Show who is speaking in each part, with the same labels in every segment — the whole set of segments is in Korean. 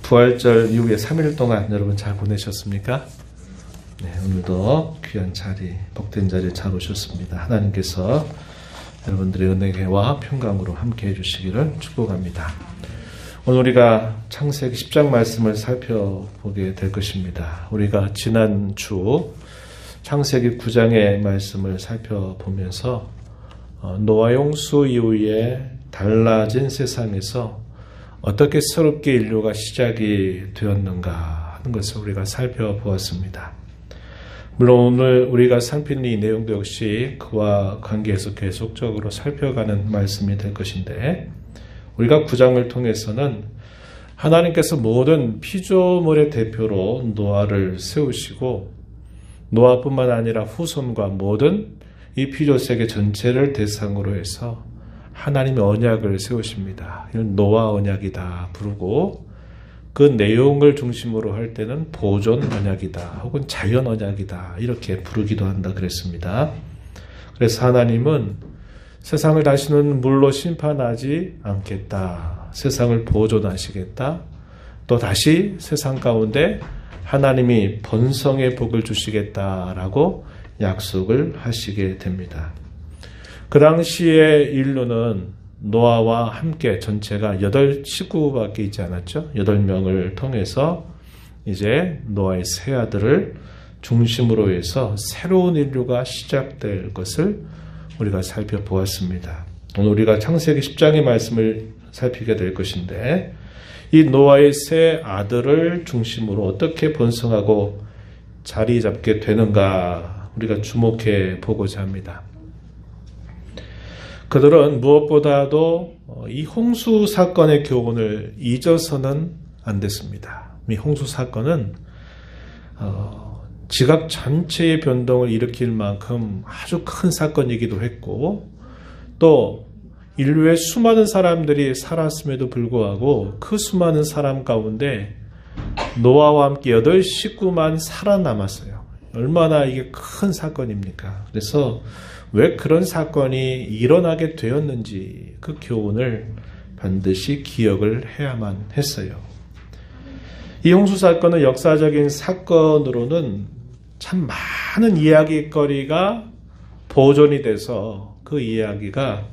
Speaker 1: 부활절 이후에 3일 동안 여러분 잘 보내셨습니까? 네, 오늘도 귀한 자리, 복된 자리에 잘 오셨습니다. 하나님께서 여러분들의 은혜와 평강으로 함께 해주시기를 축복합니다. 오늘 우리가 창세기 10장 말씀을 살펴보게 될 것입니다. 우리가 지난 주 창세기 9장의 말씀을 살펴보면서 노아 홍수 이후에 달라진 세상에서 어떻게 새롭게 인류가 시작이 되었는가 하는 것을 우리가 살펴보았습니다. 물론 오늘 우리가 살핀 이 내용도 역시 그와 관계해서 계속적으로 살펴가는 말씀이 될 것인데, 우리가 9장을 통해서는 하나님께서 모든 피조물의 대표로 노아를 세우시고, 노아뿐만 아니라 후손과 모든 이 피조세계 전체를 대상으로 해서 하나님의 언약을 세우십니다. 이건 노아 언약이다 부르고, 그 내용을 중심으로 할 때는 보존 언약이다 혹은 자연 언약이다 이렇게 부르기도 한다 그랬습니다. 그래서 하나님은 세상을 다시는 물로 심판하지 않겠다, 세상을 보존하시겠다, 또 다시 세상 가운데 하나님이 번성의 복을 주시겠다라고 약속을 하시게 됩니다. 그 당시에 인류는 노아와 함께 전체가 8식구밖에 있지 않았죠. 8명을 통해서 이제 노아의 세 아들을 중심으로 해서 새로운 인류가 시작될 것을 우리가 살펴보았습니다. 오늘 우리가 창세기 10장의 말씀을 살피게 될 것인데, 이 노아의 세 아들을 중심으로 어떻게 번성하고 자리 잡게 되는가 우리가 주목해 보고자 합니다. 그들은 무엇보다도 이 홍수 사건의 교훈을 잊어서는 안 됐습니다. 이 홍수 사건은 지각 전체의 변동을 일으킬 만큼 아주 큰 사건이기도 했고, 또 인류의 수많은 사람들이 살았음에도 불구하고 그 수많은 사람 가운데 노아와 함께 8식구만 살아남았어요. 얼마나 이게 큰 사건입니까? 그래서 왜 그런 사건이 일어나게 되었는지 그 교훈을 반드시 기억을 해야만 했어요. 이 홍수 사건은 역사적인 사건으로는 참 많은 이야기거리가 보존이 돼서 그 이야기가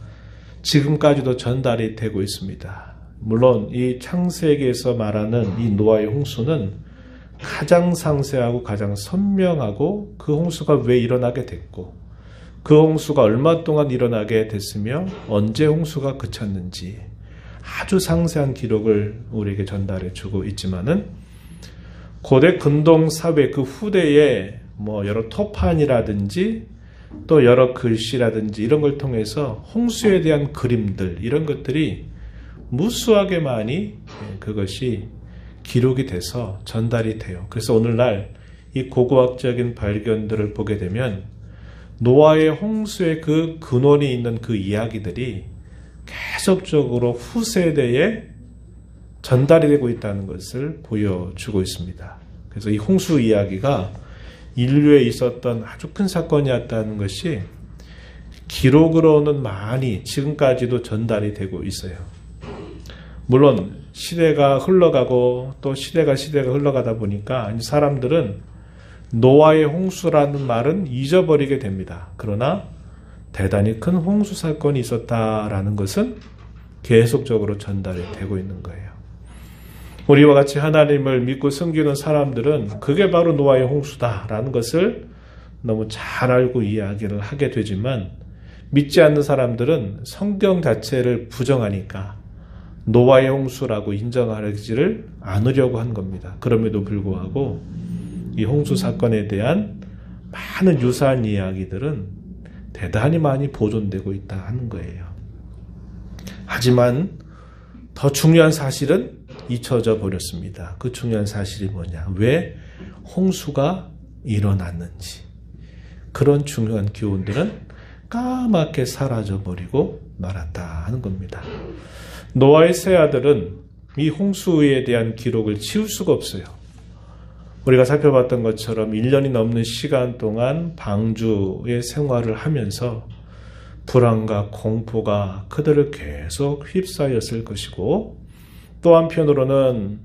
Speaker 1: 지금까지도 전달이 되고 있습니다. 물론 이 창세기에서 말하는 이 노아의 홍수는 가장 상세하고 가장 선명하고 그 홍수가 왜 일어나게 됐고 그 홍수가 얼마 동안 일어나게 됐으며 언제 홍수가 그쳤는지 아주 상세한 기록을 우리에게 전달해 주고 있지만은, 고대 근동 사회 그 후대에 여러 토판이라든지 또 여러 글씨라든지 이런 걸 통해서 홍수에 대한 그림들, 이런 것들이 무수하게 많이 그것이 기록이 돼서 전달이 돼요. 그래서 오늘날 이 고고학적인 발견들을 보게 되면 노아의 홍수의 그 근원이 있는 그 이야기들이 계속적으로 후세대에 전달이 되고 있다는 것을 보여주고 있습니다. 그래서 이 홍수 이야기가 인류에 있었던 아주 큰 사건이었다는 것이 기록으로는 많이 지금까지도 전달이 되고 있어요. 물론 시대가 흘러가고 또 시대가 흘러가다 보니까 사람들은 노아의 홍수라는 말은 잊어버리게 됩니다. 그러나 대단히 큰 홍수 사건이 있었다라는 것은 계속적으로 전달이 되고 있는 거예요. 우리와 같이 하나님을 믿고 섬기는 사람들은 그게 바로 노아의 홍수다라는 것을 너무 잘 알고 이야기를 하게 되지만, 믿지 않는 사람들은 성경 자체를 부정하니까 노아의 홍수라고 인정하지를 않으려고 한 겁니다. 그럼에도 불구하고 이 홍수 사건에 대한 많은 유사한 이야기들은 대단히 많이 보존되고 있다 하는 거예요. 하지만 더 중요한 사실은 잊혀져 버렸습니다. 그 중요한 사실이 뭐냐? 왜 홍수가 일어났는지. 그런 중요한 교훈들은 까맣게 사라져 버리고 말았다 하는 겁니다. 노아의 세 아들은 이 홍수에 대한 기록을 지울 수가 없어요. 우리가 살펴봤던 것처럼 1년이 넘는 시간 동안 방주의 생활을 하면서 불안과 공포가 그들을 계속 휩싸였을 것이고, 또 한편으로는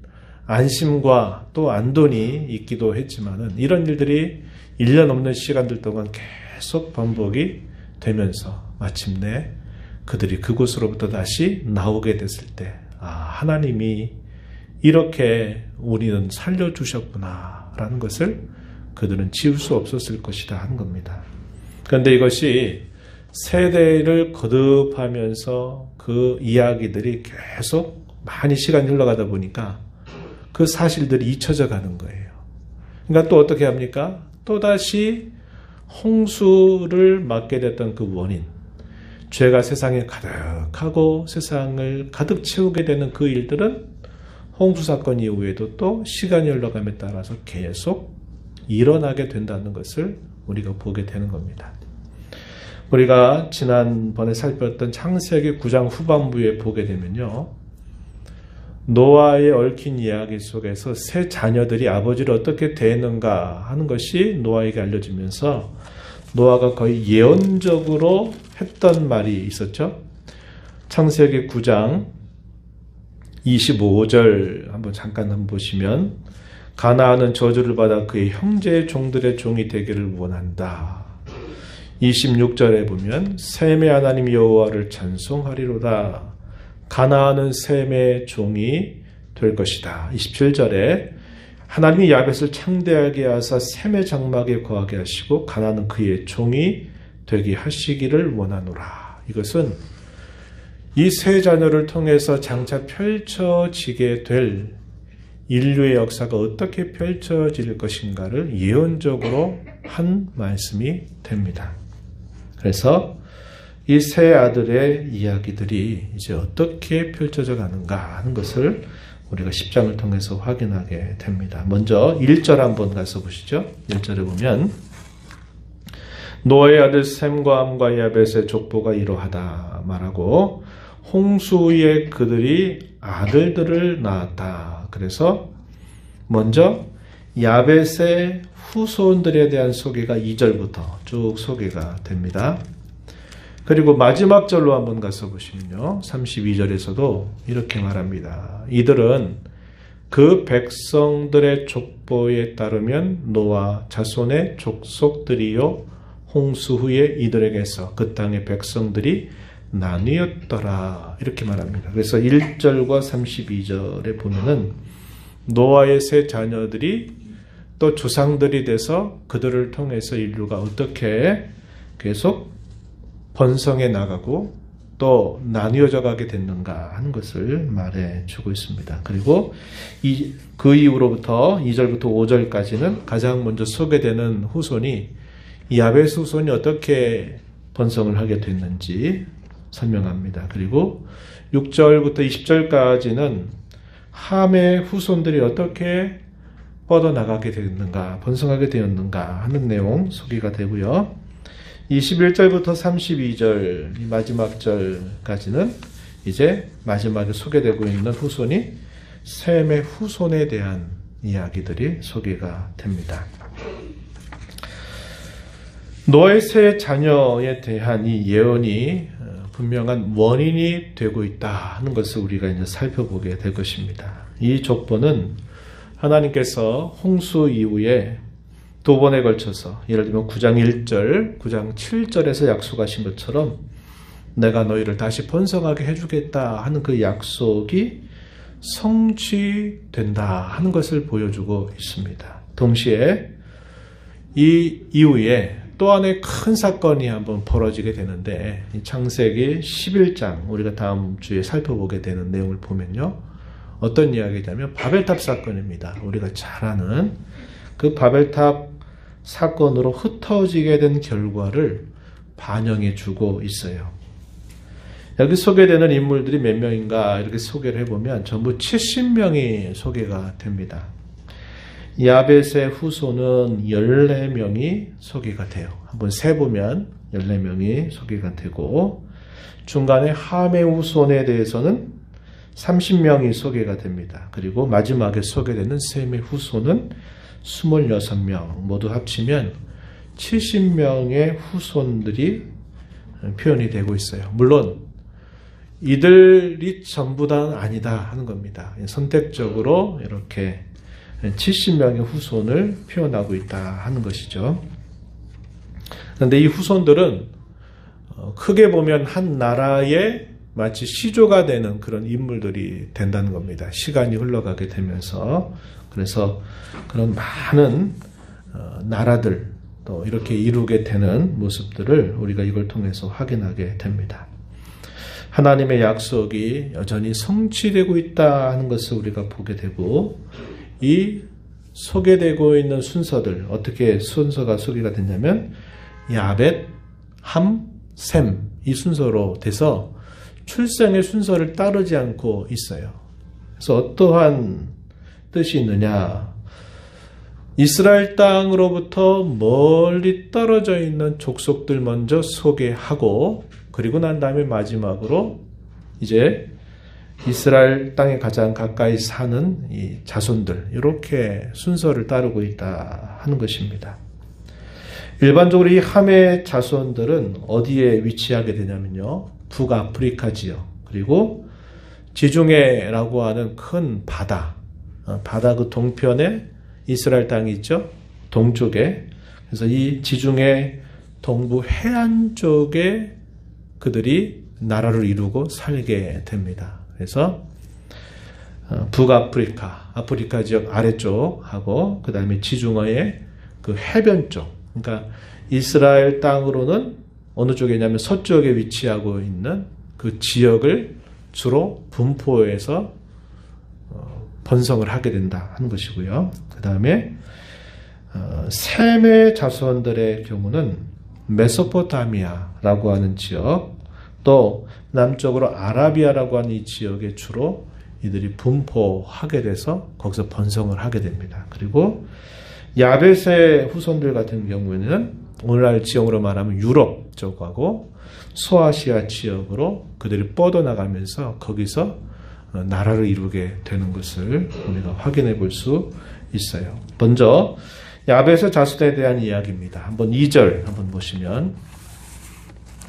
Speaker 1: 안심과 또 안돈이 있기도 했지만은 이런 일들이 1년 넘는 시간들 동안 계속 반복이 되면서 마침내 그들이 그곳으로부터 다시 나오게 됐을 때, 하나님이 이렇게 우리는 살려주셨구나 라는 것을 그들은 지울 수 없었을 것이다 하는 겁니다. 그런데 이것이 세대를 거듭하면서 그 이야기들이 계속 많이 시간이 흘러가다 보니까 그 사실들이 잊혀져 가는 거예요. 그러니까 또 어떻게 합니까? 또다시 홍수를 맞게 됐던 그 원인, 죄가 세상에 가득하고 세상을 가득 채우게 되는 그 일들은 홍수 사건 이후에도 또 시간이 흘러감에 따라서 계속 일어나게 된다는 것을 우리가 보게 되는 겁니다. 우리가 지난번에 살폈던 창세기 9장 후반부에 보게 되면요, 노아의 얽힌 이야기 속에서 세 자녀들이 아버지를 어떻게 대했는가 하는 것이 노아에게 알려지면서 노아가 거의 예언적으로 했던 말이 있었죠. 창세기 9장 25절 한번 보시면, 가나안은 저주를 받아 그의 형제의 종들의 종이 되기를 원한다. 26절에 보면 셈의 하나님 여호와를 찬송하리로다. 가나안은 셈의 종이 될 것이다. 27절에 하나님이 야벳을 창대하게 하사 셈의 장막에 거하게 하시고 가나안은 그의 종이 되게 하시기를 원하노라. 이것은 이 세 자녀를 통해서 장차 펼쳐지게 될 인류의 역사가 어떻게 펼쳐질 것인가를 예언적으로 한 말씀이 됩니다. 그래서 이 세 아들의 이야기들이 이제 어떻게 펼쳐져 가는가 하는 것을 우리가 10장을 통해서 확인하게 됩니다. 먼저 1절 한번 가서 보시죠. 1절에 보면 노아의 아들 셈과 함과 야벳의 족보가 이러하다 말하고 홍수 후에 그들이 아들들을 낳았다. 그래서 먼저 야벳의 후손들에 대한 소개가 2절부터 쭉 소개가 됩니다. 그리고 마지막 절로 한번 가서 보시면요, 32절에서도 이렇게 말합니다. 이들은 그 백성들의 족보에 따르면 노아 자손의 족속들이요 홍수 후에 이들에게서 그 땅의 백성들이 나뉘었더라. 이렇게 말합니다. 그래서 1절과 32절에 보면은 노아의 세 자녀들이 또 조상들이 돼서 그들을 통해서 인류가 어떻게 계속 번성해 나가고 또 나뉘어져 가게 됐는가 하는 것을 말해 주고 있습니다. 그리고 그 이후로부터 2절부터 5절까지는 가장 먼저 소개되는 후손이 야벳 후손이 어떻게 번성을 하게 됐는지 설명합니다. 그리고 6절부터 20절까지는 함의 후손들이 어떻게 뻗어나가게 되었는가, 번성하게 되었는가 하는 내용 소개가 되고요. 21절부터 32절 마지막 절까지는 이제 마지막에 소개되고 있는 후손이 셈의 후손에 대한 이야기들이 소개가 됩니다. 노아의 세 자녀에 대한 이 예언이 분명한 원인이 되고 있다 하는 것을 우리가 이제 살펴보게 될 것입니다. 이 족보는 하나님께서 홍수 이후에 두 번에 걸쳐서, 예를 들면 9장 1절, 9장 7절에서 약속하신 것처럼 내가 너희를 다시 번성하게 해주겠다 하는 그 약속이 성취된다 하는 것을 보여주고 있습니다. 동시에 이 이후에 또 하나의 큰 사건이 한번 벌어지게 되는데, 이 창세기 11장 우리가 다음 주에 살펴보게 되는 내용을 보면요, 어떤 이야기냐면 바벨탑 사건입니다. 우리가 잘 아는 그 바벨탑 사건으로 흩어지게 된 결과를 반영해 주고 있어요. 여기 소개되는 인물들이 몇 명인가 이렇게 소개를 해보면 전부 70명이 소개가 됩니다. 야벳의 후손은 14명이 소개가 돼요. 한번 세보면 14명이 소개가 되고, 중간에 함의 후손에 대해서는 30명이 소개가 됩니다. 그리고 마지막에 소개되는 셈의 후손은 26명, 모두 합치면 70명의 후손들이 표현이 되고 있어요. 물론 이들이 전부 다 아니다 하는 겁니다. 선택적으로 이렇게 70명의 후손을 표현하고 있다 하는 것이죠. 그런데 이 후손들은 크게 보면 한 나라의 마치 시조가 되는 그런 인물들이 된다는 겁니다. 시간이 흘러가게 되면서. 그래서 그런 많은 나라들 또 이렇게 이루게 되는 모습들을 우리가 이걸 통해서 확인하게 됩니다. 하나님의 약속이 여전히 성취되고 있다 하는 것을 우리가 보게 되고, 이 소개되고 있는 순서들, 어떻게 순서가 소개가 됐냐면 야벳, 함, 셈, 이 순서로 돼서 출생의 순서를 따르지 않고 있어요. 그래서 어떠한 뜻이 있느냐, 이스라엘 땅으로부터 멀리 떨어져 있는 족속들 먼저 소개하고, 그리고 난 다음에 마지막으로 이제 이스라엘 땅에 가장 가까이 사는 이 자손들, 이렇게 순서를 따르고 있다 하는 것입니다. 일반적으로 이 함의 자손들은 어디에 위치하게 되냐면요, 북아프리카 지역, 그리고 지중해라고 하는 큰 바다 그 동편에 이스라엘 땅이 있죠. 동쪽에. 그래서 이 지중해 동부 해안 쪽에 그들이 나라를 이루고 살게 됩니다. 그래서 북아프리카, 아프리카 지역 아래쪽하고 그 다음에 지중해의 그 해변 쪽, 그러니까 이스라엘 땅으로는 어느 쪽이냐면 서쪽에 위치하고 있는 그 지역을 주로 분포해서 번성을 하게 된다 하는 것이고요. 그 다음에 셈의 자손들의 경우는 메소포타미아라고 하는 지역, 또 남쪽으로 아라비아라고 하는 이 지역에 주로 이들이 분포하게 돼서 거기서 번성을 하게 됩니다. 그리고 야벳의 후손들 같은 경우에는 오늘날 지역으로 말하면 유럽 쪽하고 소아시아 지역으로 그들이 뻗어나가면서 거기서 나라를 이루게 되는 것을 우리가 확인해 볼 수 있어요. 먼저 야벳의 자손에 대한 이야기입니다. 한번 2절 한번 보시면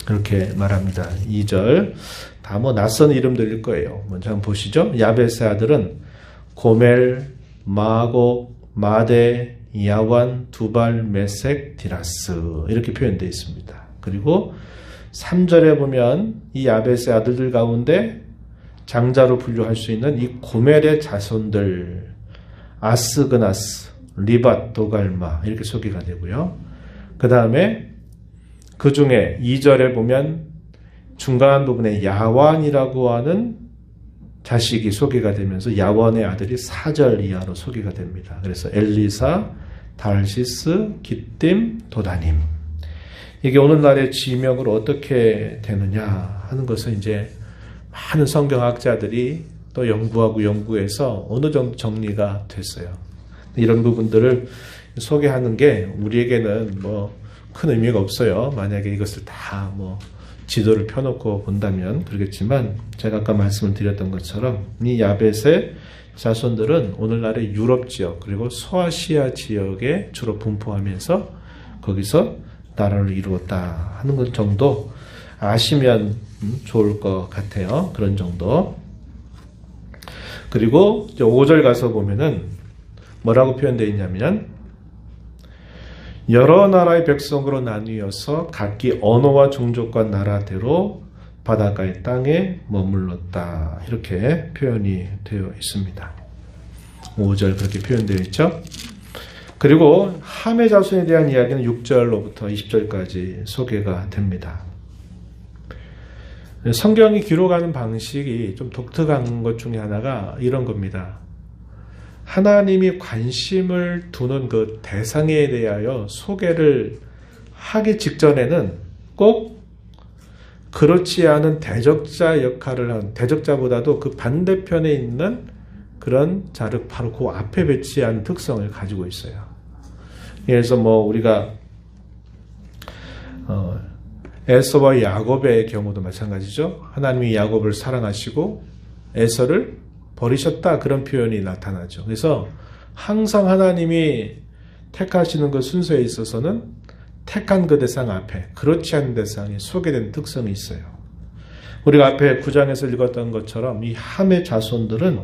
Speaker 1: 그렇게 말합니다. 2절 다 뭐 낯선 이름들일 거예요. 먼저 한번 보시죠. 야벳의 아들은 고멜, 마곡, 마데, 야완, 두발, 메색, 디라스, 이렇게 표현되어 있습니다. 그리고 3절에 보면 이 야벳의 아들들 가운데 장자로 분류할 수 있는 이 고멜의 자손들, 아스그나스, 리밧, 도갈마, 이렇게 소개가 되고요. 그 다음에 그 중에 2절에 보면 중간 부분에 야완이라고 하는 자식이 소개가 되면서 야완의 아들이 4절 이하로 소개가 됩니다. 그래서 엘리사, 달시스, 기띔, 도다님. 이게 오늘날의 지명으로 어떻게 되느냐 하는 것은 이제 많은 성경학자들이 또 연구하고 연구해서 어느 정도 정리가 됐어요. 이런 부분들을 소개하는 게 우리에게는 뭐 큰 의미가 없어요. 만약에 이것을 다 뭐 지도를 펴놓고 본다면 그러겠지만, 제가 아까 말씀을 드렸던 것처럼 이 야벳의 자손들은 오늘날의 유럽 지역 그리고 소아시아 지역에 주로 분포하면서 거기서 나라를 이루었다 하는 것 정도 아시면 좋을 것 같아요. 그런 정도. 그리고 5절 가서 보면은 뭐라고 표현되어 있냐면, 여러 나라의 백성으로 나뉘어서 각기 언어와 종족과 나라대로 바닷가의 땅에 머물렀다, 이렇게 표현이 되어 있습니다. 5절 그렇게 표현되어 있죠. 그리고 함의 자손에 대한 이야기는 6절로부터 20절까지 소개가 됩니다. 성경이 기록하는 방식이 좀 독특한 것 중에 하나가 이런 겁니다. 하나님이 관심을 두는 그 대상에 대하여 소개를 하기 직전에는 꼭 그렇지 않은 대적자 역할을 한, 대적자보다도 그 반대편에 있는 그런 자를 바로 그 앞에 배치한 특성을 가지고 있어요. 그래서 뭐 우리가 에서와 야곱의 경우도 마찬가지죠. 하나님이 야곱을 사랑하시고 에서를 버리셨다, 그런 표현이 나타나죠. 그래서 항상 하나님이 택하시는 그 순서에 있어서는 택한 그 대상 앞에 그렇지 않은 대상이 소개된 특성이 있어요. 우리가 앞에 9장에서 읽었던 것처럼 이 함의 자손들은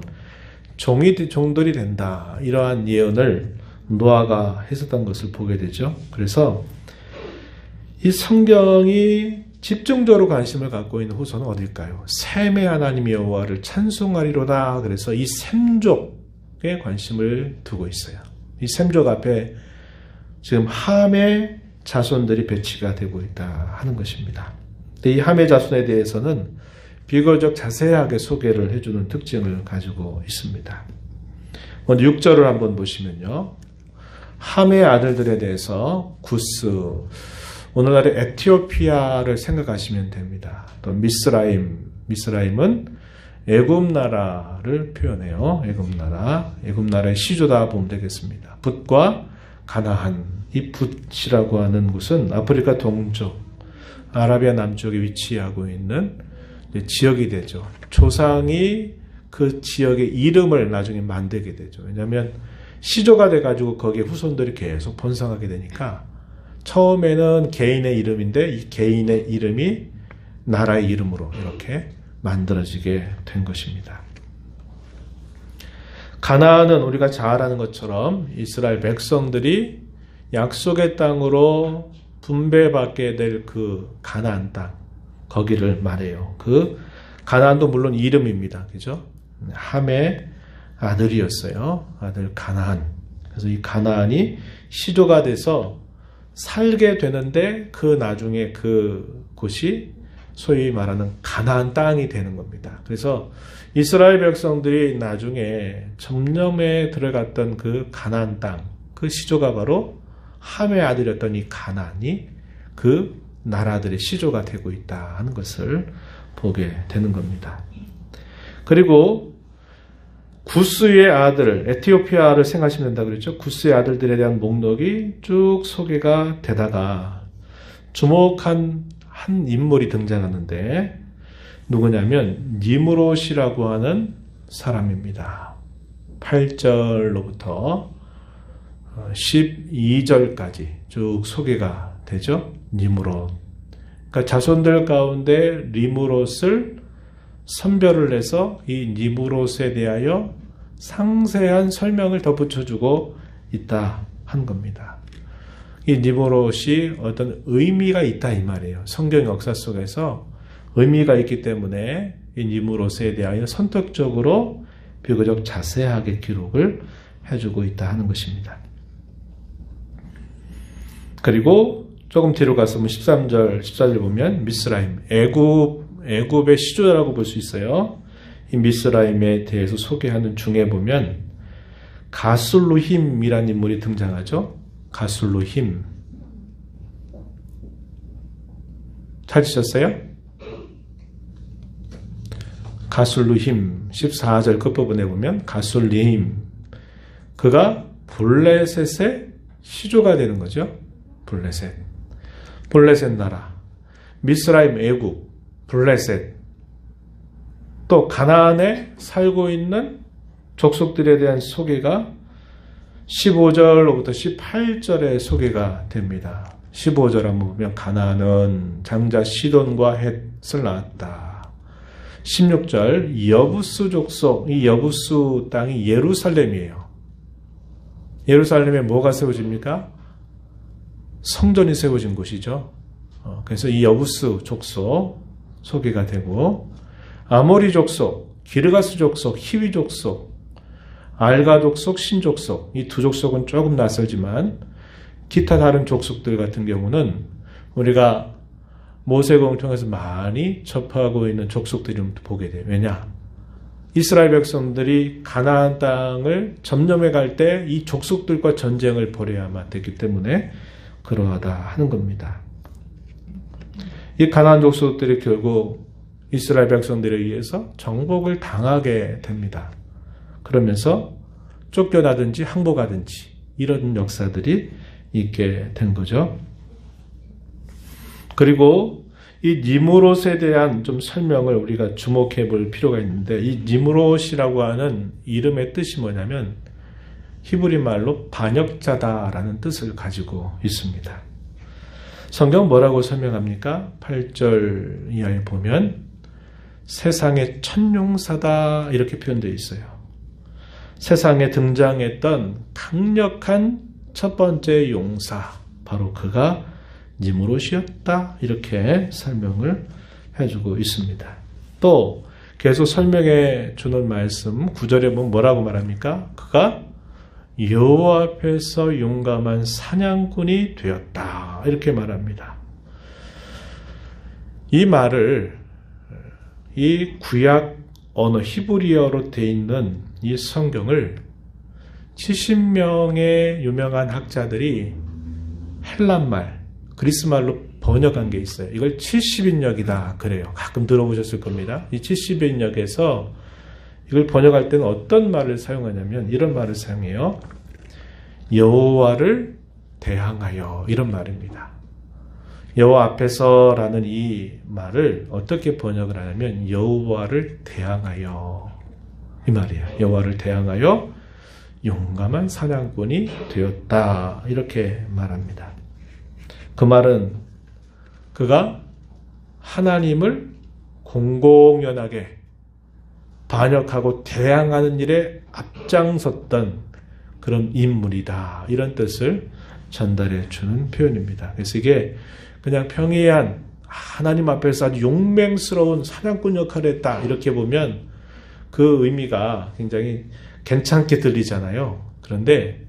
Speaker 1: 종들이 된다. 이러한 예언을 노아가 했었던 것을 보게 되죠. 그래서 이 성경이 집중적으로 관심을 갖고 있는 후손은 어딜까요? 셈의 하나님 여호와를 찬송하리로다. 그래서 이 셈족에 관심을 두고 있어요. 이 셈족 앞에 지금 함의 자손들이 배치가 되고 있다 하는 것입니다. 이 함의 자손에 대해서는 비교적 자세하게 소개를 해주는 특징을 가지고 있습니다. 먼저 6절을 한번 보시면요. 함의 아들들에 대해서 구스, 오늘날의 에티오피아를 생각하시면 됩니다. 또 미스라임은 애굽 나라를 표현해요. 애굽 나라의 시조다 보면 되겠습니다. 붓과 가나안, 이 붓이라고 하는 곳은 아프리카 동쪽, 아라비아 남쪽에 위치하고 있는 지역이 되죠. 조상이 그 지역의 이름을 나중에 만들게 되죠. 왜냐하면 시조가 돼가지고 거기에 후손들이 계속 번성하게 되니까 처음에는 개인의 이름인데 이 개인의 이름이 나라의 이름으로 이렇게 만들어지게 된 것입니다. 가나안은 우리가 잘 아는 것처럼 이스라엘 백성들이 약속의 땅으로 분배받게 될 그 가나안 땅, 거기를 말해요. 그 가나안도 물론 이름입니다. 그죠? 함의 아들이었어요. 아들 가나안. 그래서 이 가나안이 시조가 돼서 살게 되는데 그 나중에 그 곳이 소위 말하는 가나안 땅이 되는 겁니다. 그래서 이스라엘 백성들이 나중에 점령에 들어갔던 그 가나안 땅, 그 시조가 바로 함의 아들이었던 이 가나안이 그 나라들의 시조가 되고 있다 하는 것을 보게 되는 겁니다. 그리고 구스의 아들, 에티오피아를 생각하시면 된다고 그랬죠. 구스의 아들들에 대한 목록이 쭉 소개가 되다가 주목한 한 인물이 등장하는데 누구냐면 니므롯이라고 하는 사람입니다. 8절로부터 12절까지 쭉 소개가 되죠. 니므롯. 그러니까 자손들 가운데 니므롯을 선별을 해서 이 니므롯에 대하여 상세한 설명을 덧붙여주고 있다 한 겁니다. 이 니므롯이 어떤 의미가 있다 이 말이에요. 성경 역사 속에서 의미가 있기 때문에 이 니므롯에 대하여 선택적으로 비교적 자세하게 기록을 해주고 있다 하는 것입니다. 그리고 조금 뒤로 가서 13절, 14절 보면 미스라임, 애굽의 시조라고 볼 수 있어요. 이 미스라임에 대해서 소개하는 중에 보면 가술루힘이라는 인물이 등장하죠. 가술루힘. 찾으셨어요? 가술루힘 14절 끝부분에 보면 가술리힘. 그가 블레셋의 시조가 되는 거죠. 블레셋 나라, 미스라임, 애굽, 블레셋, 또 가나안에 살고 있는 족속들에 대한 소개가 15절로부터 18절에 소개가 됩니다. 15절 한번 보면 가나안은 장자 시돈과 헷을 낳았다. 16절 여부스 족속, 이 여부스 땅이 예루살렘이에요. 예루살렘에 뭐가 세워집니까? 성전이 세워진 곳이죠. 그래서 이 여부스 족속 소개가 되고 아모리 족속, 기르가스 족속, 히위 족속, 알가 족속, 신 족속, 이 두 족속은 조금 낯설지만 기타 다른 족속들 같은 경우는 우리가 모세공을 통해서 많이 접하고 있는 족속들을 보게 돼요. 왜냐? 이스라엘 백성들이 가나안 땅을 점령해 갈 때 이 족속들과 전쟁을 벌여야만 됐기 때문에 그러하다 하는 겁니다. 이 가나안 족속들이 결국 이스라엘 백성들에 의해서 정복을 당하게 됩니다. 그러면서 쫓겨나든지 항복하든지 이런 역사들이 있게 된 거죠. 그리고 이 니므롯에 대한 좀 설명을 우리가 주목해 볼 필요가 있는데 이 니므롯이라고 하는 이름의 뜻이 뭐냐면 히브리 말로 반역자다라는 뜻을 가지고 있습니다. 성경 뭐라고 설명합니까? 8절 이하에 보면 세상의 첫 용사다 이렇게 표현되어 있어요. 세상에 등장했던 강력한 첫 번째 용사, 바로 그가 니무롯이었다 이렇게 설명을 해주고 있습니다. 또 계속 설명해 주는 말씀 9절에 보면 뭐라고 말합니까? 그가 여호와 앞에서 용감한 사냥꾼이 되었다 이렇게 말합니다. 이 말을 이 구약 언어 히브리어로 되어 있는 이 성경을 70명의 유명한 학자들이 헬란말, 그리스말로 번역한 게 있어요. 이걸 70인역이다 그래요. 가끔 들어보셨을 겁니다. 이 70인역에서 이걸 번역할 때는 어떤 말을 사용하냐면 이런 말을 사용해요. 여호와를 대항하여 이런 말입니다. 여호와 앞에서라는 이 말을 어떻게 번역을 하냐면 여호와를 대항하여 이 말이에요. 여호와를 대항하여 용감한 사냥꾼이 되었다 이렇게 말합니다. 그 말은 그가 하나님을 공공연하게 반역하고 대항하는 일에 앞장섰던 그런 인물이다 이런 뜻을 전달해 주는 표현입니다. 그래서 이게 그냥 평이한 하나님 앞에서 아주 용맹스러운 사냥꾼 역할을 했다 이렇게 보면 그 의미가 굉장히 괜찮게 들리잖아요. 그런데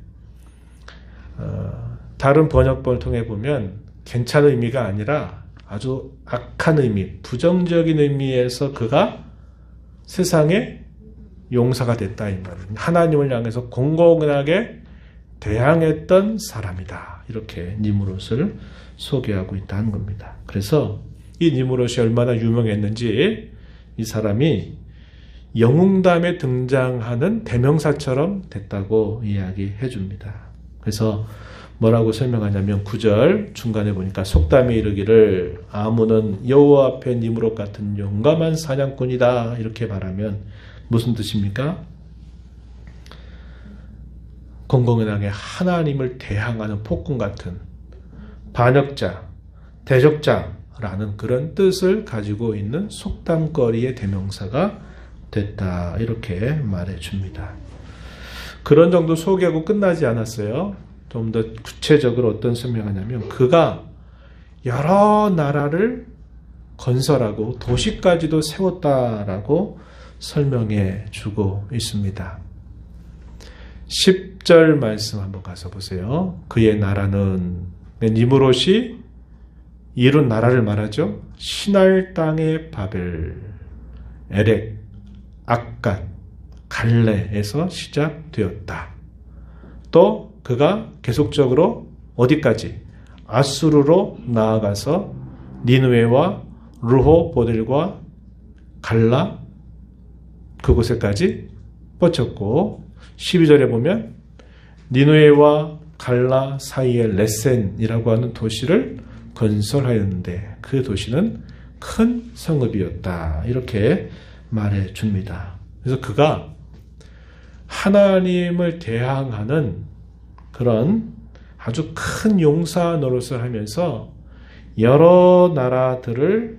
Speaker 1: 다른 번역본을 통해 보면 괜찮은 의미가 아니라 아주 악한 의미, 부정적인 의미에서 그가 세상의 용사가 됐다 이 말입니다. 하나님을 향해서 공공연하게 대항했던 사람이다. 이렇게 니무롯을 소개하고 있다는 겁니다. 그래서 이 니무롯이 얼마나 유명했는지 이 사람이 영웅담에 등장하는 대명사처럼 됐다고 이야기해 줍니다. 그래서 뭐라고 설명하냐면 9절 중간에 보니까 속담에 이르기를 아문은 여호와 앞에 니무롯 같은 용감한 사냥꾼이다 이렇게 말하면 무슨 뜻입니까? 공공연하게 하나님을 대항하는 폭군 같은 반역자, 대적자라는 그런 뜻을 가지고 있는 속담거리의 대명사가 됐다 이렇게 말해줍니다. 그런 정도 소개하고 끝나지 않았어요. 좀 더 구체적으로 어떤 설명하냐면 그가 여러 나라를 건설하고 도시까지도 세웠다라고 설명해 주고 있습니다. 10절 말씀 한번 가서 보세요. 그의 나라는 니무롯이 이룬 나라를 말하죠. 시날 땅의 바벨, 에렉, 악갓, 갈레에서 시작되었다. 또 그가 계속적으로 어디까지? 아수르로 나아가서 니느웨와 르호보델과 갈라 그곳에까지 뻗쳤고 12절에 보면 니느웨와 갈라 사이의 레센이라고 하는 도시를 건설하였는데 그 도시는 큰 성읍이었다. 이렇게 말해 줍니다. 그래서 그가 하나님을 대항하는 그런 아주 큰 용사 노릇을 하면서 여러 나라들을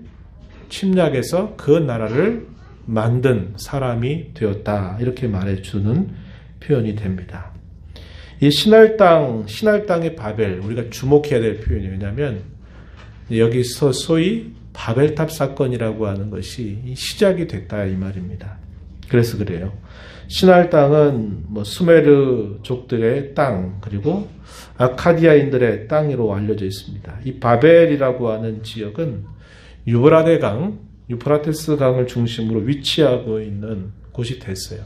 Speaker 1: 침략해서 그 나라를 만든 사람이 되었다. 이렇게 말해주는 표현이 됩니다. 이 시날 땅의 바벨, 우리가 주목해야 될 표현이 왜냐하면 여기서 소위 바벨탑 사건이라고 하는 것이 시작이 됐다 이 말입니다. 그래서 그래요. 시날 땅은 수메르족들의 땅 그리고 아카디아인들의 땅으로 알려져 있습니다. 이 바벨이라고 하는 지역은 유프라테스 강을 중심으로 위치하고 있는 곳이 됐어요.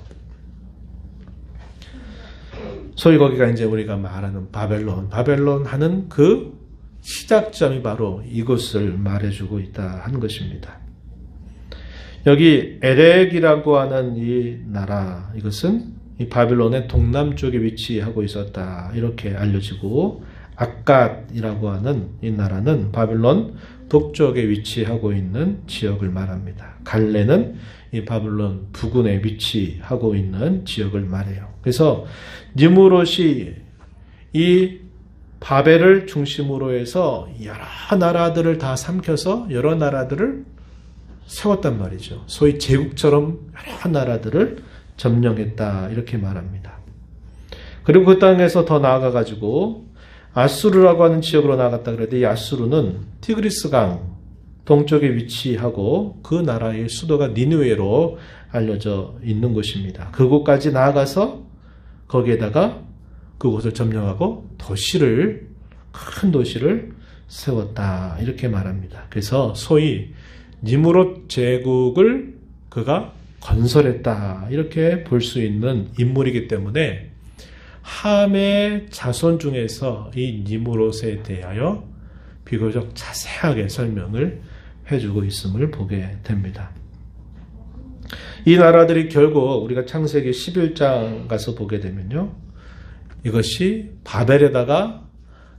Speaker 1: 소위 거기가 이제 우리가 말하는 바벨론 하는 그 시작점이 바로 이곳을 말해주고 있다 하는 것입니다. 여기 에렉이라고 하는 이 나라, 이것은 이 바벨론의 동남쪽에 위치하고 있었다 이렇게 알려지고 악갓이라고 하는 이 나라는 바벨론 북쪽에 위치하고 있는 지역을 말합니다. 갈레는 이 바벨론 부근에 위치하고 있는 지역을 말해요. 그래서 니무롯이 이 바벨을 중심으로 해서 여러 나라들을 다 삼켜서 여러 나라들을 세웠단 말이죠. 소위 제국처럼 여러 나라들을 점령했다 이렇게 말합니다. 그리고 그 땅에서 더 나아가가지고 아수르라고 하는 지역으로 나갔다 그랬는데 이 아수르는 티그리스강 동쪽에 위치하고 그 나라의 수도가 니느웨로 알려져 있는 곳입니다. 그곳까지 나아가서 거기에다가 그곳을 점령하고 큰 도시를 세웠다 이렇게 말합니다. 그래서 소위 니무롯 제국을 그가 건설했다 이렇게 볼 수 있는 인물이기 때문에 함의 자손 중에서 이 니무롯에 대하여 비교적 자세하게 설명을 해주고 있음을 보게 됩니다. 이 나라들이 결국 우리가 창세기 11장 가서 보게 되면요, 이것이 바벨에다가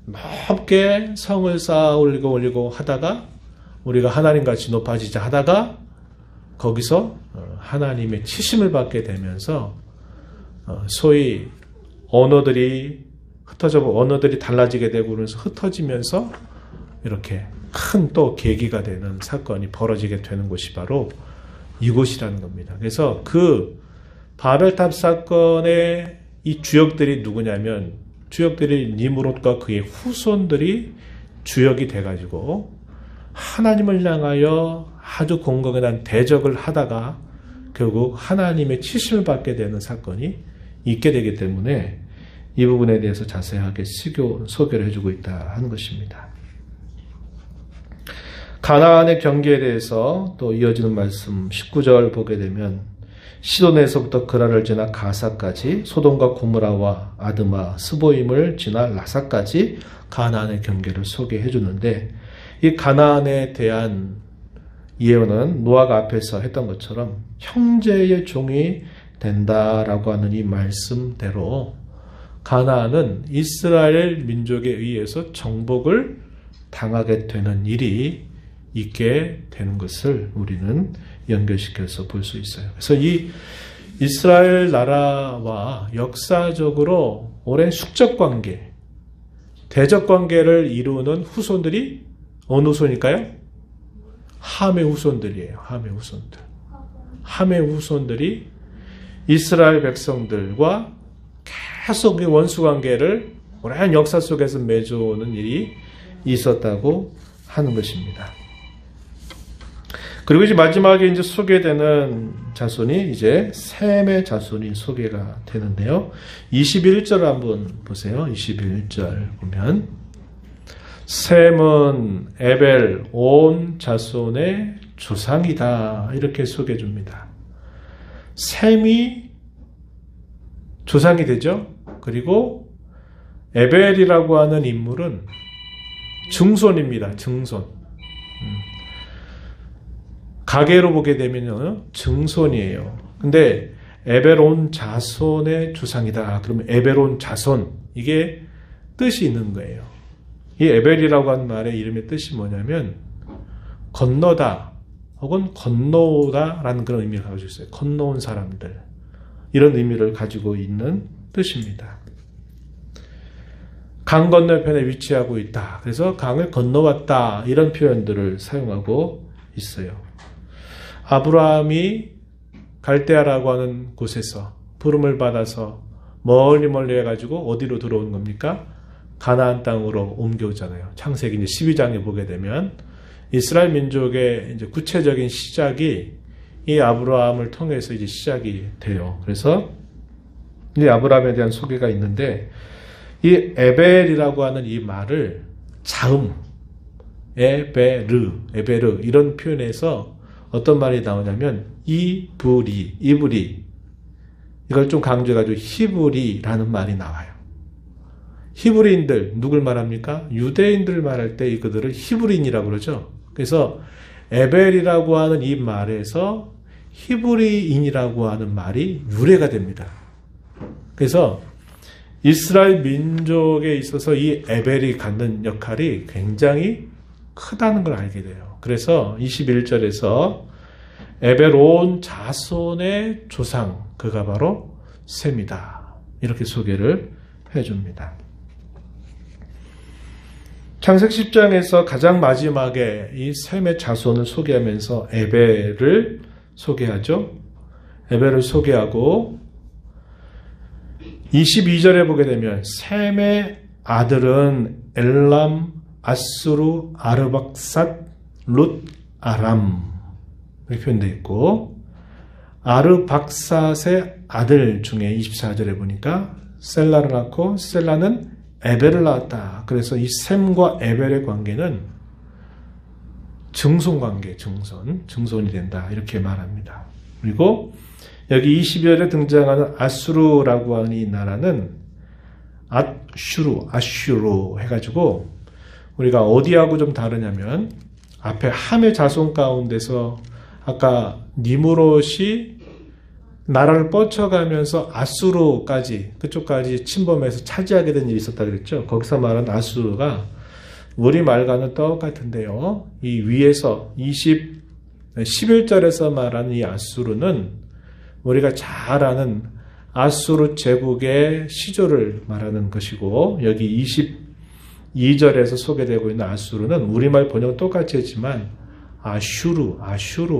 Speaker 1: 높게 성을 쌓아 올리고 하다가 우리가 하나님같이 높아지자 하다가 거기서 하나님의 치심을 받게 되면서 소위 언어들이 달라지게 되고 그러면서 흩어지면서 이렇게 큰 또 계기가 되는 사건이 벌어지게 되는 곳이 바로 이곳이라는 겁니다. 그래서 그 바벨탑 사건의 이 주역들이 누구냐면 주역들이 니무롯과 그의 후손들이 주역이 돼가지고 하나님을 향하여 아주 공공연한 대적을 하다가 결국 하나님의 치심을 받게 되는 사건이 있게 되기 때문에 이 부분에 대해서 자세하게 소개를 해주고 있다 하는 것입니다. 가나안의 경계에 대해서 또 이어지는 말씀 19절 보게 되면 시돈에서부터 그라를 지나 가사까지 소돔과 고모라와 아드마 스보임을 지나 라사까지 가나안의 경계를 소개해 주는데 이 가나안에 대한 예언은 노아가 앞에서 했던 것처럼 형제의 종이 된다라고 하는 이 말씀대로 가나안은 이스라엘 민족에 의해서 정복을 당하게 되는 일이 있게 되는 것을 우리는 연결시켜서 볼 수 있어요. 그래서 이 이스라엘 나라와 역사적으로 오랜 숙적관계, 대적관계를 이루는 후손들이 어느 후손일까요? 함의 후손들이에요. 함의 후손들이 이스라엘 백성들과 계속 이 원수관계를 오랜 역사 속에서 맺어오는 일이 있었다고 하는 것입니다. 그리고 이제 마지막에 이제 소개되는 자손이 이제 셈의 자손이 소개가 되는데요. 21절 한번 보세요. 21절 보면 셈은 에벨 온 자손의 조상이다 이렇게 소개해 줍니다. 셈이 조상이 되죠. 그리고 에벨이라고 하는 인물은 증손입니다. 증손. 가계로 보게 되면요, 증손이에요. 근데 에벨온 자손의 조상이다. 그러면 에벨온 자손, 이게 뜻이 있는 거예요. 이 에벨이라고 하는 말의 이름의 뜻이 뭐냐면 건너다 혹은 건너오다라는 그런 의미를 가지고 있어요. 건너온 사람들, 이런 의미를 가지고 있는 뜻입니다. 강 건너편에 위치하고 있다. 그래서 강을 건너왔다, 이런 표현들을 사용하고 있어요. 아브라함이 갈대아라고 하는 곳에서 부름을 받아서 멀리 해가지고 어디로 들어온 겁니까? 가나안 땅으로 옮겨오잖아요. 창세기 이제 12장에 보게 되면 이스라엘 민족의 이제 구체적인 시작이 이 아브라함을 통해서 이제 시작이 돼요. 그래서 이 아브라함에 대한 소개가 있는데 이 에벨이라고 하는 이 말을 자음, 에베르 이런 표현에서 어떤 말이 나오냐면 이브리 이걸 좀 강조해가지고 히브리라는 말이 나와요. 히브리인들 누굴 말합니까? 유대인들 말할 때 그들을 히브리인이라고 그러죠. 그래서 에벨이라고 하는 이 말에서 히브리인이라고 하는 말이 유래가 됩니다. 그래서 이스라엘 민족에 있어서 이 에벨이 갖는 역할이 굉장히 크다는 걸 알게 돼요. 그래서 21절에서 에벨 온 자손의 조상, 그가 바로 셈이다. 이렇게 소개를 해줍니다. 창세기 10장에서 가장 마지막에 이 셈의 자손을 소개하면서 에벨을 소개하죠. 에벨을 소개하고 22절에 보게 되면 셈의 아들은 엘람, 아수르, 아르박삿, 룻, 아람 이렇게 표현되어 있고, 아르박삿의 아들 중에 24절에 보니까 셀라를 낳고 셀라는 에벨을 낳았다. 그래서 이 셈과 에벨의 관계는 증손관계, 증손이 된다 이렇게 말합니다. 그리고 여기 22절에 등장하는 아수르라고 하는 이 나라는 아슈르 해가지고 우리가 어디하고 좀 다르냐면, 앞에 함의 자손 가운데서 아까 니므롯이 나라를 뻗쳐가면서 아수르까지, 그쪽까지 침범해서 차지하게 된 일이 있었다 그랬죠. 거기서 말한 아수르가 우리말과는 똑같은데요. 이 위에서 11절에서 말하는 이 아수르는 우리가 잘 아는 아수르 제국의 시조를 말하는 것이고, 여기 22절에서 소개되고 있는 아수르는 우리말 번역은 똑같이 했지만 아슈르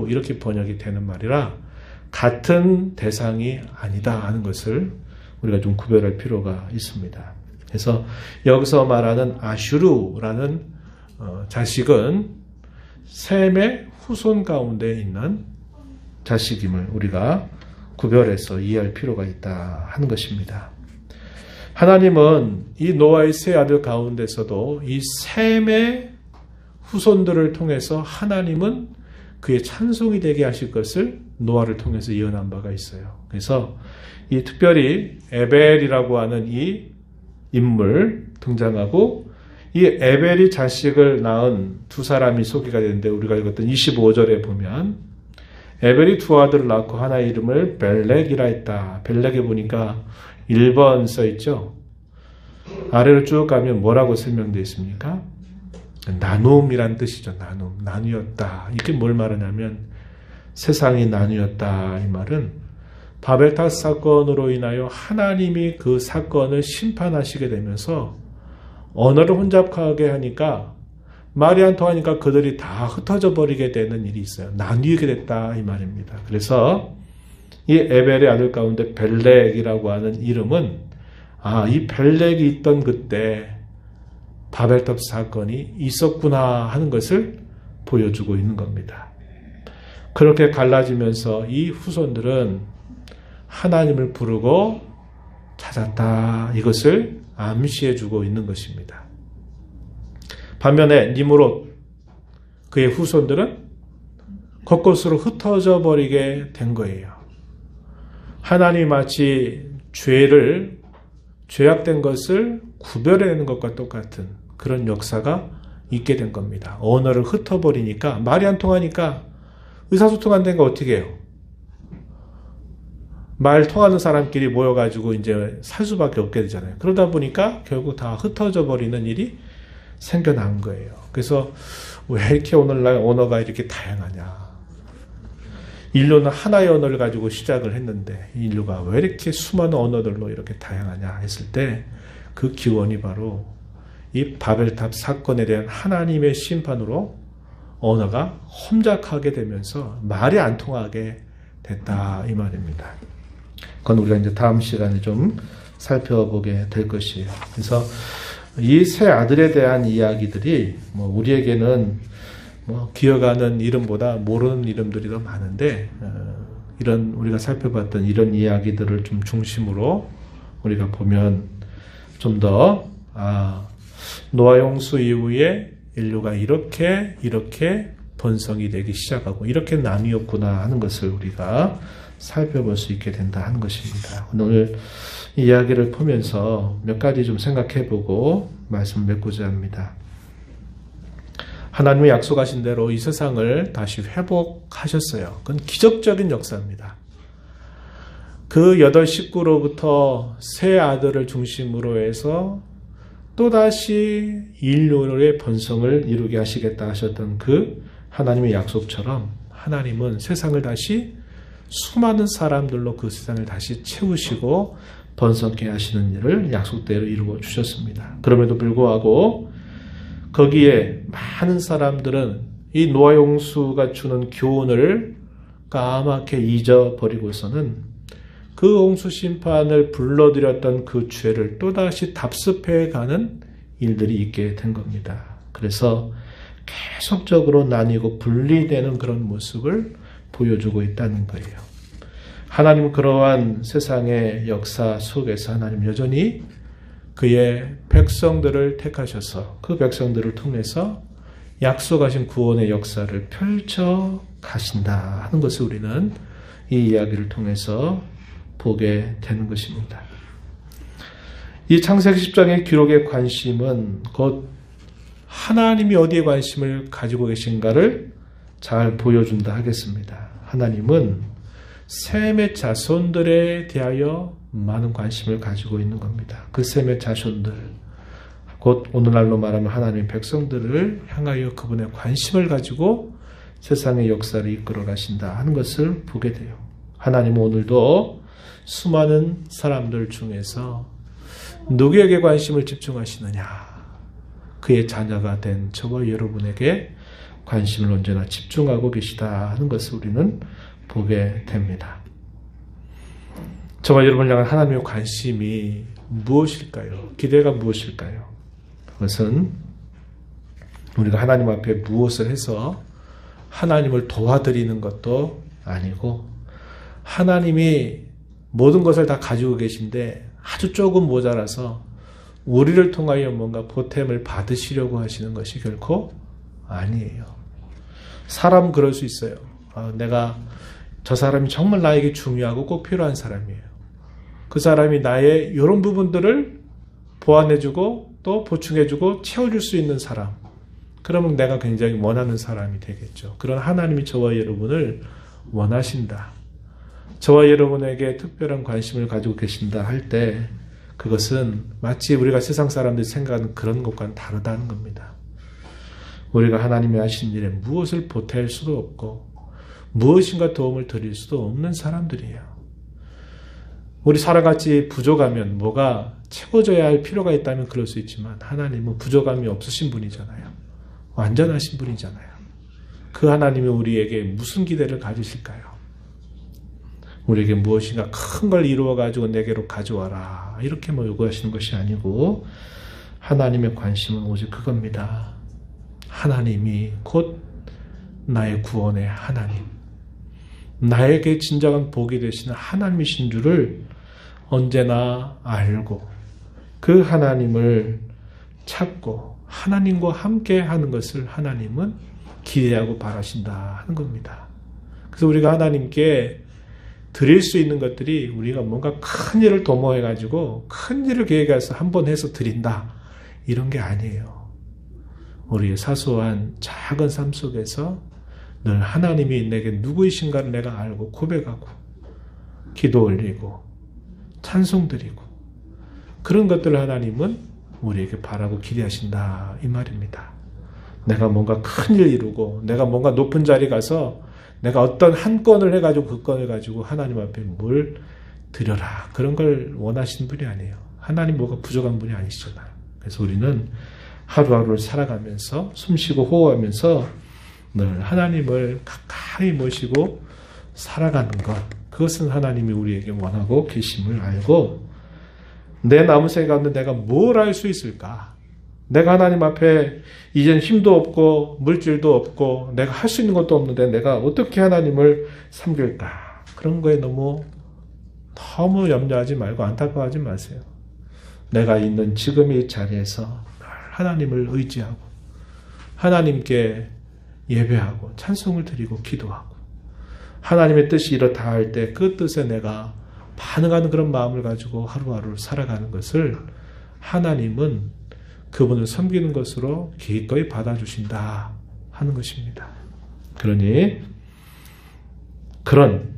Speaker 1: 이렇게 번역이 되는 말이라 같은 대상이 아니다 하는 것을 우리가 좀 구별할 필요가 있습니다. 그래서 여기서 말하는 아슈르라는 자식은 셈의 후손 가운데 있는 자식임을 우리가 구별해서 이해할 필요가 있다 하는 것입니다. 하나님은 이 노아의 세 아들 가운데서도 이 셈의 후손들을 통해서 하나님은 그의 찬송이 되게 하실 것을 노아를 통해서 예언한 바가 있어요. 그래서 이 특별히 에벨이라고 하는 이 인물 등장하고, 이 에벨이 자식을 낳은 두 사람이 소개가 되는데, 우리가 읽었던 25절에 보면 에벨이 두 아들을 낳고 하나의 이름을 벨렉이라 했다. 벨렉에 보니까 1번 써있죠. 아래로 쭉 가면 뭐라고 설명되어 있습니까? 나눔이란 뜻이죠. 나누었다. 이게 뭘 말하냐면 세상이 나누었다. 이 말은 바벨탑 사건으로 인하여 하나님이 그 사건을 심판하시게 되면서 언어를 혼잡하게 하니까, 말이 안 통하니까 그들이 다 흩어져 버리게 되는 일이 있어요. 나뉘게 됐다 이 말입니다. 그래서 이 에벨의 아들 가운데 벨렉이라고 하는 이름은, 이 벨렉이 있던 그때 바벨탑 사건이 있었구나 하는 것을 보여주고 있는 겁니다. 그렇게 갈라지면서 이 후손들은 하나님을 부르고 찾았다, 이것을 암시해주고 있는 것입니다. 반면에 니므롯, 그의 후손들은 곳곳으로 흩어져 버리게 된 거예요. 하나님이 마치 죄악된 것을 구별해내는 것과 똑같은 그런 역사가 있게 된 겁니다. 언어를 흩어버리니까, 말이 안 통하니까, 의사소통 안 되니까 어떻게 해요? 말 통하는 사람끼리 모여가지고 이제 살 수밖에 없게 되잖아요. 그러다 보니까 결국 다 흩어져 버리는 일이 생겨난 거예요. 그래서 왜 이렇게 오늘날 언어가 이렇게 다양하냐? 인류는 하나의 언어를 가지고 시작을 했는데 인류가 왜 이렇게 수많은 언어들로 이렇게 다양하냐 했을 때, 그 기원이 바로 이 바벨탑 사건에 대한 하나님의 심판으로 언어가 혼잡하게 되면서 말이 안 통하게 됐다 이 말입니다. 그건 우리가 이제 다음 시간에 좀 살펴보게 될 것이에요. 그래서 이 세 아들에 대한 이야기들이 우리에게는 기억하는 이름보다 모르는 이름들이 더 많은데, 이런 우리가 살펴봤던 이런 이야기들을 좀 중심으로 우리가 보면 좀 더 노아 홍수 이후에 인류가 이렇게 번성이 되기 시작하고 이렇게 나뉘었구나 하는 것을 우리가 살펴볼 수 있게 된다 하는 것입니다. 오늘 이야기를 보면서 몇 가지 좀 생각해보고 말씀 맺고자 합니다. 하나님이 약속하신 대로 이 세상을 다시 회복하셨어요. 그건 기적적인 역사입니다. 그 8 식구로부터 세 아들을 중심으로 해서 또다시 인류의 번성을 이루게 하시겠다 하셨던 그 하나님의 약속처럼, 하나님은 세상을 다시 수많은 사람들로 그 세상을 다시 채우시고 번성케 하시는 일을 약속대로 이루어 주셨습니다. 그럼에도 불구하고 거기에 많은 사람들은 이 노아 홍수가 주는 교훈을 까맣게 잊어버리고서는 그 홍수 심판을 불러들였던 그 죄를 또다시 답습해가는 일들이 있게 된 겁니다. 그래서 계속적으로 나뉘고 분리되는 그런 모습을 보여주고 있다는 거예요. 하나님은 그러한 세상의 역사 속에서 하나님 여전히 그의 백성들을 택하셔서 그 백성들을 통해서 약속하신 구원의 역사를 펼쳐 가신다 하는 것을 우리는 이 이야기를 통해서 보게 되는 것입니다. 이 창세기 10장의 기록의 관심은 곧 하나님이 어디에 관심을 가지고 계신가를 잘 보여준다 하겠습니다. 하나님은 셈의 자손들에 대하여 많은 관심을 가지고 있는 겁니다. 그 셈의 자손들, 곧 오늘날로 말하면 하나님의 백성들을 향하여 그분의 관심을 가지고 세상의 역사를 이끌어 가신다 하는 것을 보게 돼요. 하나님은 오늘도 수많은 사람들 중에서 누구에게 관심을 집중하시느냐? 그의 자녀가 된 저와 여러분에게 관심을 언제나 집중하고 계시다 하는 것을 우리는 보게 됩니다. 저와 여러분을 향한 하나님의 관심이 무엇일까요? 기대가 무엇일까요? 그것은 우리가 하나님 앞에 무엇을 해서 하나님을 도와드리는 것도 아니고 하나님이 모든 것을 다 가지고 계신데 아주 조금 모자라서 우리를 통하여 뭔가 보탬을 받으시려고 하시는 것이 결코 아니에요. 사람은 그럴 수 있어요. 내가 저 사람이 정말 나에게 중요하고 꼭 필요한 사람이에요. 그 사람이 나의 이런 부분들을 보완해주고 또 보충해주고 채워줄 수 있는 사람. 그러면 내가 굉장히 원하는 사람이 되겠죠. 그런 하나님이 저와 여러분을 원하신다. 저와 여러분에게 특별한 관심을 가지고 계신다 할 때 그것은 마치 우리가 세상 사람들이 생각하는 그런 것과는 다르다는 겁니다. 우리가 하나님이 하신 일에 무엇을 보탤 수도 없고 무엇인가 도움을 드릴 수도 없는 사람들이에요. 우리 살아같이 부족하면 뭐가 채워져야 할 필요가 있다면 그럴 수 있지만 하나님은 부족함이 없으신 분이잖아요. 완전하신 분이잖아요. 그 하나님이 우리에게 무슨 기대를 가지실까요? 우리에게 무엇인가 큰 걸 이루어가지고 내게로 가져와라 이렇게 요구하시는 것이 아니고 하나님의 관심은 오직 그겁니다. 하나님이 곧 나의 구원의 하나님, 나에게 진정한 복이 되시는 하나님이신 줄을 언제나 알고 그 하나님을 찾고 하나님과 함께 하는 것을 하나님은 기대하고 바라신다 하는 겁니다. 그래서 우리가 하나님께 드릴 수 있는 것들이 우리가 뭔가 큰 일을 도모해가지고 큰 일을 계획해서 한번 해서 드린다 이런 게 아니에요. 우리의 사소한 작은 삶 속에서 늘 하나님이 내게 누구이신가를 내가 알고 고백하고 기도 올리고 찬송 드리고 그런 것들을 하나님은 우리에게 바라고 기대하신다 이 말입니다. 내가 뭔가 큰일 이루고 내가 뭔가 높은 자리 가서 내가 어떤 한 건을 해가지고 그 건을 가지고 하나님 앞에 뭘 드려라 그런 걸 원하시는 분이 아니에요. 하나님 뭐가 부족한 분이 아니시잖아요. 그래서 우리는 하루하루를 살아가면서 숨쉬고 호흡하면서 늘 하나님을 가까이 모시고 살아가는 것 그것은 하나님이 우리에게 원하고 계심을 알고 내 남은 생애 가운데 내가 뭘 할 수 있을까? 내가 하나님 앞에 이젠 힘도 없고 물질도 없고 내가 할 수 있는 것도 없는데 내가 어떻게 하나님을 섬길까? 그런 거에 너무 염려하지 말고 안타까워하지 마세요. 내가 있는 지금의 자리에서 하나님을 의지하고 하나님께 예배하고 찬송을 드리고 기도하고 하나님의 뜻이 이렇다 할 때 그 뜻에 내가 반응하는 그런 마음을 가지고 하루하루 살아가는 것을 하나님은 그분을 섬기는 것으로 기꺼이 받아주신다 하는 것입니다. 그러니 그런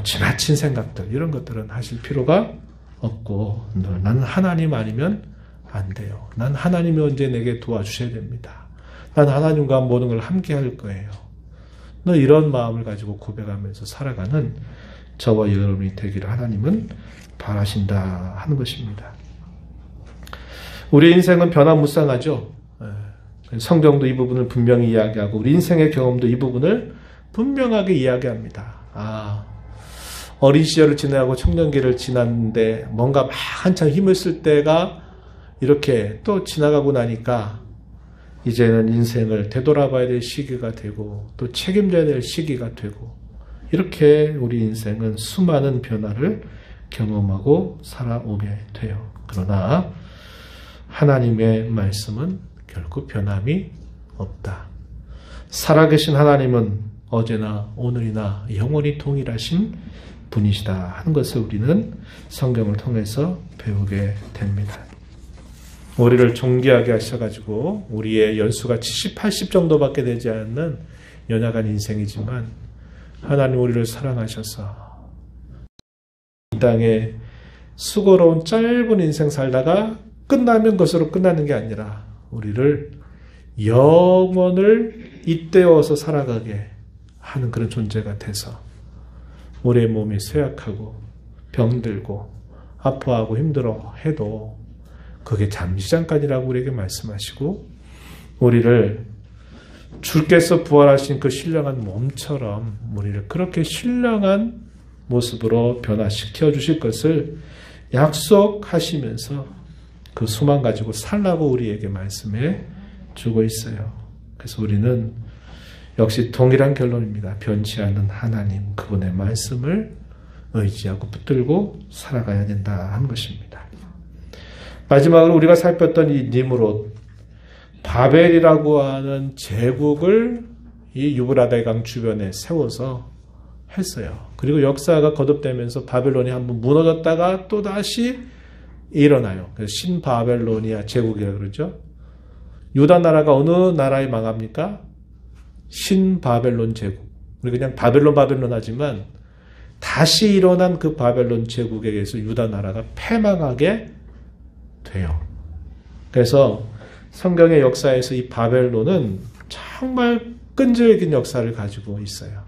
Speaker 1: 지나친 생각들 이런 것들은 하실 필요가 없고 나는 하나님 아니면 안 돼요. 난 하나님이 언제 내게 도와주셔야 됩니다. 난 하나님과 모든 걸 함께 할 거예요. 이런 마음을 가지고 고백하면서 살아가는 저와 여러분이 되기를 하나님은 바라신다 하는 것입니다. 우리 인생은 변화무쌍하죠. 성경도 이 부분을 분명히 이야기하고 우리 인생의 경험도 이 부분을 분명하게 이야기합니다. 어린 시절을 지나고 청년기를 지났는데 뭔가 막 한창 힘을 쓸 때가 이렇게 또 지나가고 나니까 이제는 인생을 되돌아봐야 될 시기가 되고 또 책임져야 될 시기가 되고 이렇게 우리 인생은 수많은 변화를 경험하고 살아오게 돼요. 그러나 하나님의 말씀은 결코 변함이 없다. 살아계신 하나님은 어제나 오늘이나 영원히 동일하신 분이시다 하는 것을 우리는 성경을 통해서 배우게 됩니다. 우리를 존귀하게 하셔가지고 우리의 연수가 70, 80 정도밖에 되지 않는 연약한 인생이지만 하나님 우리를 사랑하셔서 이 땅에 수고로운 짧은 인생 살다가 끝나면 것으로 끝나는 게 아니라 우리를 영원을 잇대어서 살아가게 하는 그런 존재가 돼서 우리의 몸이 쇠약하고 병들고 아파하고 힘들어 해도 그게 잠시 잠깐이라고 우리에게 말씀하시고 우리를 주께서 부활하신 그 신령한 몸처럼 우리를 그렇게 신령한 모습으로 변화시켜 주실 것을 약속하시면서 그 소망 가지고 살라고 우리에게 말씀해 주고 있어요. 그래서 우리는 역시 동일한 결론입니다. 변치 않는 하나님 그분의 말씀을 의지하고 붙들고 살아가야 된다 하는 것입니다. 마지막으로 우리가 살폈던 이 니므롯 바벨이라고 하는 제국을 이 유브라데 강 주변에 세워서 했어요. 그리고 역사가 거듭되면서 바벨론이 한번 무너졌다가 또다시 일어나요. 그래서 신바벨로니아 제국이라고 그러죠. 유다 나라가 어느 나라에 망합니까? 신바벨론 제국. 우리 그냥 바벨론 하지만 다시 일어난 그 바벨론 제국에 의해서 유다 나라가 패망하게 돼요. 그래서 성경의 역사에서 이 바벨론은 정말 끈질긴 역사를 가지고 있어요.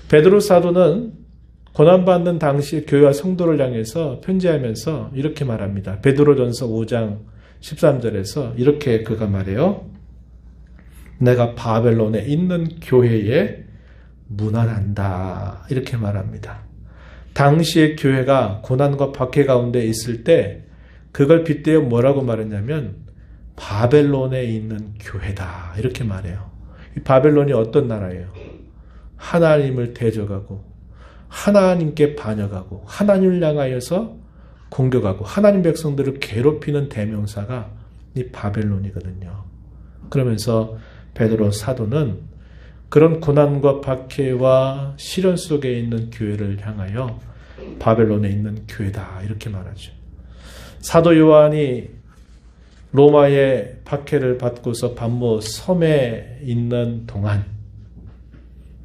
Speaker 1: 베드로 사도는 고난받는 당시 교회와 성도를 향해서 편지하면서 이렇게 말합니다. 베드로전서 5장 13절에서 이렇게 그가 말해요. 내가 바벨론에 있는 교회에 문안한다. 이렇게 말합니다. 당시의 교회가 고난과 박해 가운데 있을 때 그걸 빗대어 뭐라고 말했냐면 바벨론에 있는 교회다. 이렇게 말해요. 이 바벨론이 어떤 나라예요? 하나님을 대적하고 하나님께 반역하고 하나님을 향하여서 공격하고 하나님 백성들을 괴롭히는 대명사가 이 바벨론이거든요. 그러면서 베드로 사도는 그런 고난과 박해와 시련 속에 있는 교회를 향하여 바벨론에 있는 교회다 이렇게 말하죠. 사도 요한이 로마의 박해를 받고서 반모 섬에 있는 동안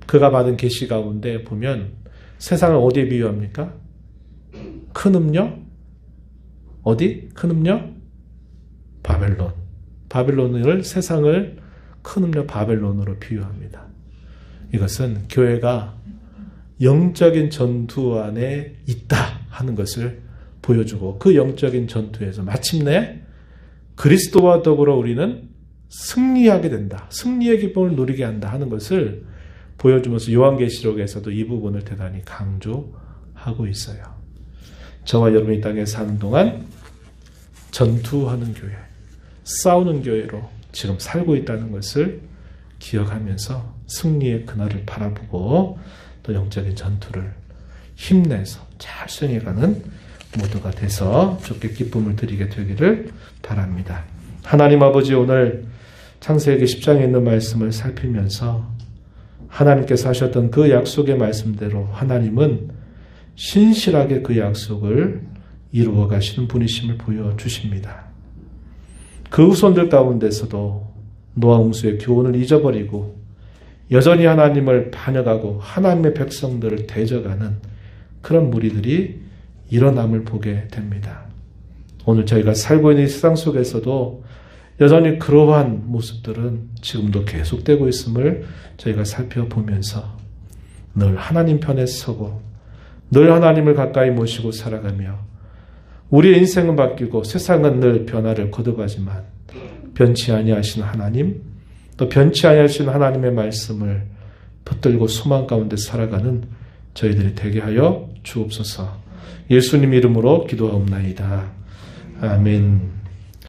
Speaker 1: 그가 받은 계시 가운데 보면 세상을 어디에 비유합니까? 큰 음료? 어디? 큰 음료? 바벨론. 바벨론을 세상을 큰 음료 바벨론으로 비유합니다. 이것은 교회가 영적인 전투 안에 있다 하는 것을 보여주고 그 영적인 전투에서 마침내 그리스도와 더불어 우리는 승리하게 된다. 승리의 기쁨을 누리게 한다 하는 것을 보여주면서 요한계시록에서도 이 부분을 대단히 강조하고 있어요. 저와 여러분이 땅에 사는 동안 전투하는 교회, 싸우는 교회로 지금 살고 있다는 것을 기억하면서 승리의 그날을 바라보고 또 영적인 전투를 힘내서 잘 수행해가는 모두가 돼서 주께 기쁨을 드리게 되기를 바랍니다. 하나님 아버지 오늘 창세기 10장에 있는 말씀을 살피면서 하나님께서 하셨던 그 약속의 말씀대로 하나님은 신실하게 그 약속을 이루어 가시는 분이심을 보여주십니다. 그 후손들 가운데서도 노아 홍수의 교훈을 잊어버리고 여전히 하나님을 반역하고 하나님의 백성들을 대적하는 그런 무리들이 일어남을 보게 됩니다. 오늘 저희가 살고 있는 이 세상 속에서도 여전히 그러한 모습들은 지금도 계속되고 있음을 저희가 살펴보면서 늘 하나님 편에 서고 늘 하나님을 가까이 모시고 살아가며 우리의 인생은 바뀌고 세상은 늘 변화를 거듭하지만 변치 아니하신 하나님, 또 변치 아니하신 하나님의 말씀을 붙들고 소망 가운데 살아가는 저희들이 되게 하여 주옵소서. 예수님 이름으로 기도하옵나이다. 아멘.